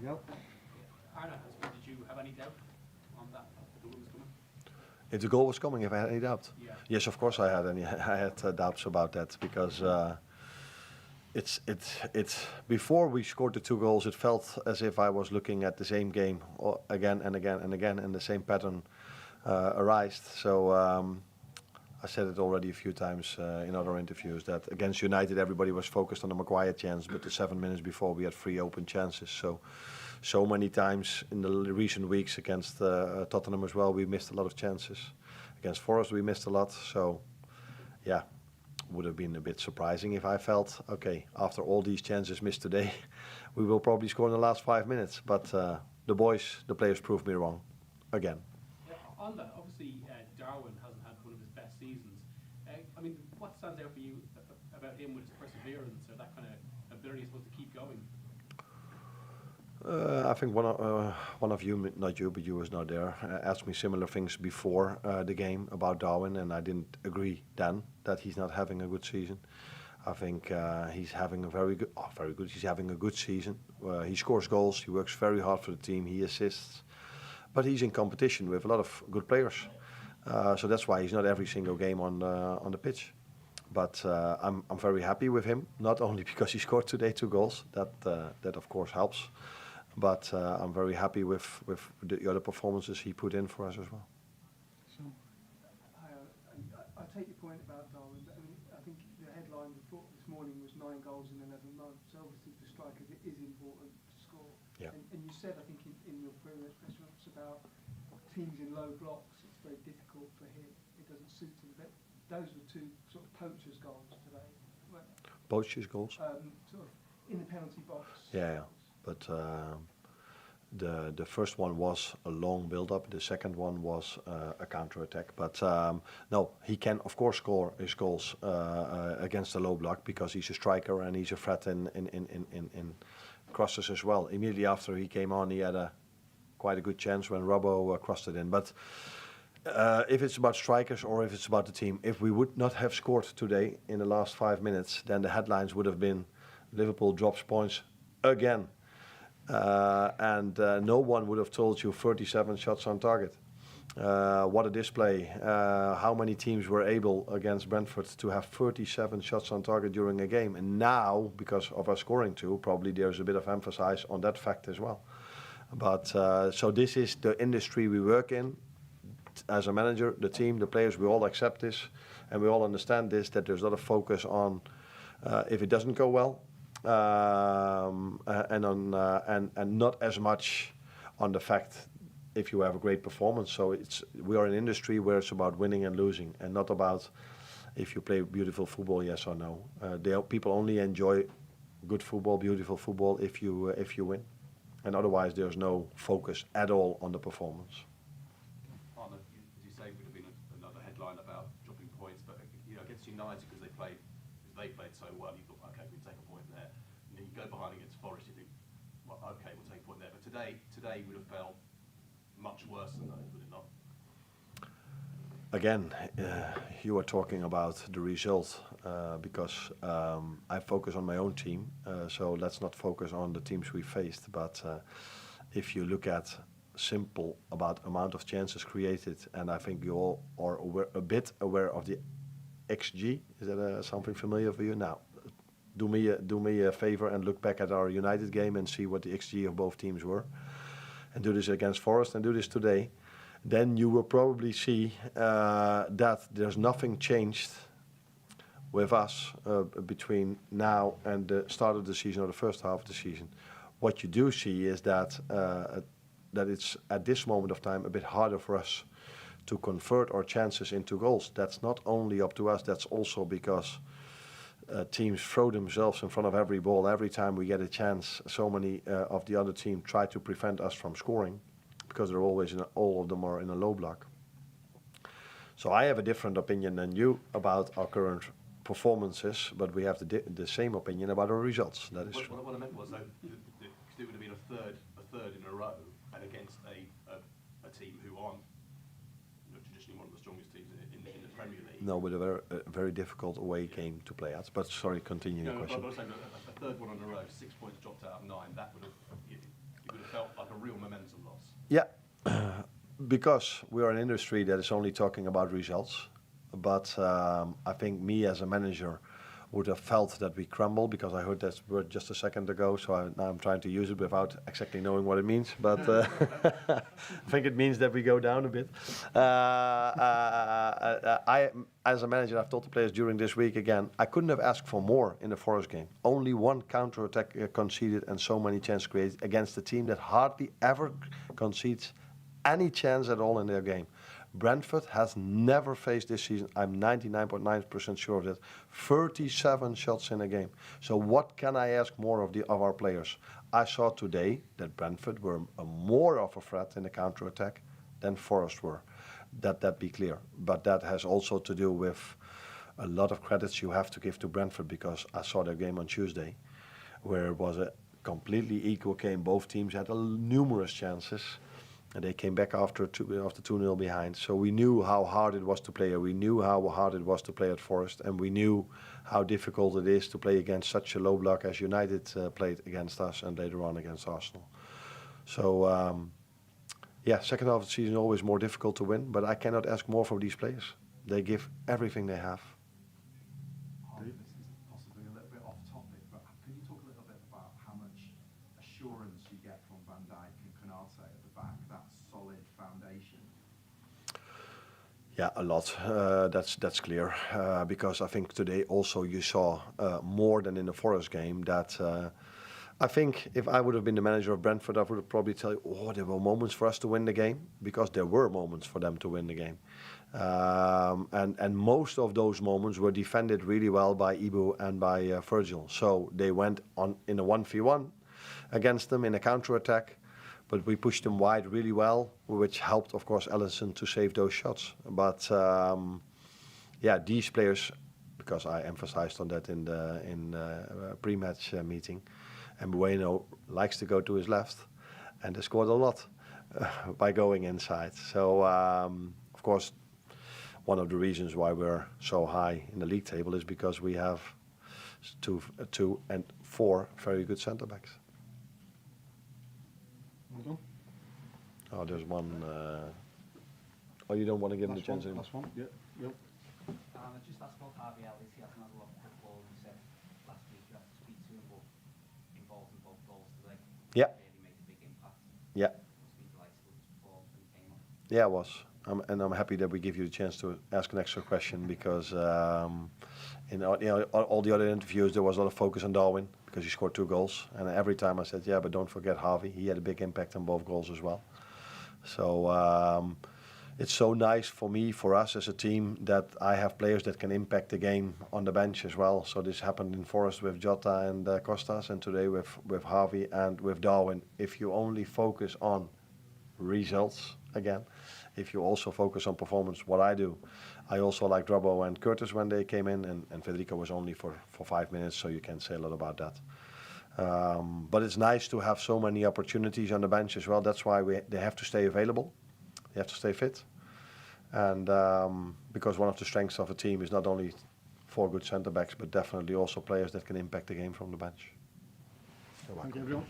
Yep. Arne, did you have any doubt on that the goal was coming? If the goal was coming, if I had any doubt? Yeah. Yes, of course I had any. I had doubts about that because it's before we scored the 2 goals, it felt as if I was looking at the same game again and again and again, and the same pattern arised. So I said it already a few times in other interviews that against United everybody was focused on the Maguire chance, but the 7 minutes before we had 3 open chances. So many times in the recent weeks against Tottenham as well, we missed a lot of chances. Against Forest we missed a lot. So yeah, would have been a bit surprising if I felt, okay, after all these chances missed today, we will probably score in the last 5 minutes. But the players proved me wrong again. Yeah, on that, obviously Darwin hasn't had one of his best seasons. I mean, what stands out for you about him with his perseverance or that kind of ability, I suppose, to keep going? I think one of you, not you, but you was not there, asked me similar things before the game about Darwin, and I didn't agree then that he's not having a good season. I think he's having a very good. He's having a good season. He scores goals. He works very hard for the team. He assists, but he's in competition with a lot of good players. So that's why he's not every single game on the pitch. But I'm very happy with him. Not only because he scored today 2 goals. That of course helps. But I'm very happy with the other performances he put in for us as well. So, I take your point about Darwin, but I think the headline report this morning was 9 goals in 11 months. So obviously for strikers it is important to score. Yeah. And you said, I think in your previous press conference about teams in low blocks, it's very difficult for him. It doesn't suit him. But those were 2 sort of poachers' goals today. Poachers' goals? Sort of in the penalty box. Yeah. But the first one was a long build-up. The second one was a counter-attack. But no, he can of course score his goals against the low block because he's a striker and he's a threat in crosses as well. Immediately after he came on, he had quite a good chance when Robbo crossed it in. But if it's about strikers or if it's about the team, if we would not have scored today in the last 5 minutes, then the headlines would have been Liverpool drops points again. And no one would have told you 37 shots on target. What a display. How many teams were able against Brentford to have 37 shots on target during a game. And now, because of us scoring 2, probably there's a bit of emphasis on that fact as well. But so this is the industry we work in. As a manager, the team, the players, we all accept this. And we all understand this, that there's a lot of focus on if it doesn't go well. And not as much on the fact if you have a great performance. So we are an industry where it's about winning and losing, and not about if you play beautiful football, yes or no. People only enjoy good football, beautiful football if you win, and otherwise there's no focus at all on the performance. Arne, as you say, would have been another headline about dropping points, but against United because they played so well, you thought, okay, we can take a point there. And then you go behind against Forest, you think, well, okay, we'll take a point there. But today would have felt much worse than those, would it not? Again, you are talking about the result because I focus on my own team, so let's not focus on the teams we faced. But if you look at simple about amount of chances created, and I think you all are a bit aware of the XG. Is that something familiar for you? Now, do me a favor and look back at our United game and see what the XG of both teams were, and do this against Forest and do this today. Then you will probably see that there's nothing changed with us between now and the start of the season or the first half of the season. What you do see is that it's at this moment of time a bit harder for us to convert our chances into goals. That's not only up to us, that's also because teams throw themselves in front of every ball. Every time we get a chance, so many of the other team try to prevent us from scoring because they're always all of them are in a low block. So I have a different opinion than you about our current performances, but we have the same opinion about our results. That is true. What I meant was though, it would have been a third in a row, and against a team who aren't traditionally one of the strongest teams in the Premier League. No, with a very difficult away game to play at. But sorry, continue your question. But I was saying a third one in a row, 6 points dropped out of 9. That would have would have felt like a real momentum loss. Yeah, because we are an industry that is only talking about results. But I think me as a manager would have felt that we crumble, because I heard that word just a second ago, so now I'm trying to use it without exactly knowing what it means. But I think it means that we go down a bit. I, as a manager, I've told the players during this week again, I couldn't have asked for more in the Forest game. Only one counter-attack conceded and so many chances created against a team that hardly ever concedes any chance at all in their game. Brentford has never faced this season, I'm 99.9% sure of that, 37 shots in a game. So what can I ask more of our players? I saw today that Brentford were more of a threat in the counter-attack than Forest were. That be clear. But that has also to do with a lot of credits you have to give to Brentford, because I saw their game on Tuesday, where it was a completely equal game. Both teams had numerous chances. And they came back after 2-0 behind. So we knew how hard it was to play. We knew how hard it was to play at Forest. And we knew how difficult it is to play against such a low block as United played against us and later on against Arsenal. So, yeah, second half of the season always more difficult to win. But I cannot ask more from these players. They give everything they have. This is possibly a little bit off topic, but can you talk a little bit about how much assurance you get from Van Dijk and Konate at the back, that solid foundation? Yeah, a lot. That's clear. Because I think today also you saw more than in the Forest game that I think if I would have been the manager of Brentford, I would have probably tell you, oh, there were moments for us to win the game, because there were moments for them to win the game. And most of those moments were defended really well by Ibu and by Virgil. So they went on in a 1v1 against them in a counter-attack, but we pushed them wide really well, which helped, of course, Alisson to save those shots. But yeah, these players, because I emphasized on that in the pre-match meeting, and Bueno likes to go to his left, and they scored a lot by going inside. So, of course, one of the reasons why we're so high in the league table is because we have two and four very good centre backs. Oh, there's one. Oh, you don't want to give him the chance anymore? Last one, yeah. Yep. I just asked about Harvey Ellis. He hasn't had a lot of football. You said last week you had to speak to him, but involved in both goals today. Yeah. Really made a big impact. Yeah. Must be delighted with his performance when he came on. Yeah, it was. And I'm happy that we give you the chance to ask an extra question, because in all the other interviews there was a lot of focus on Darwin because he scored 2 goals, and every time I said, yeah, but don't forget Harvey. He had a big impact on both goals as well. So it's so nice for me, for us as a team, that I have players that can impact the game on the bench as well. So this happened in Forest with Jota and Costas, and today with Harvey and with Darwin. If you only focus on results again, if you also focus on performance, what I do, I also like Robbo and Curtis when they came in, and Federico was only for 5 minutes, so you can say a lot about that. But it's nice to have so many opportunities on the bench as well. That's why they have to stay available. They have to stay fit. And because one of the strengths of a team is not only 4 good centre backs, but definitely also players that can impact the game from the bench. Thank you, everyone.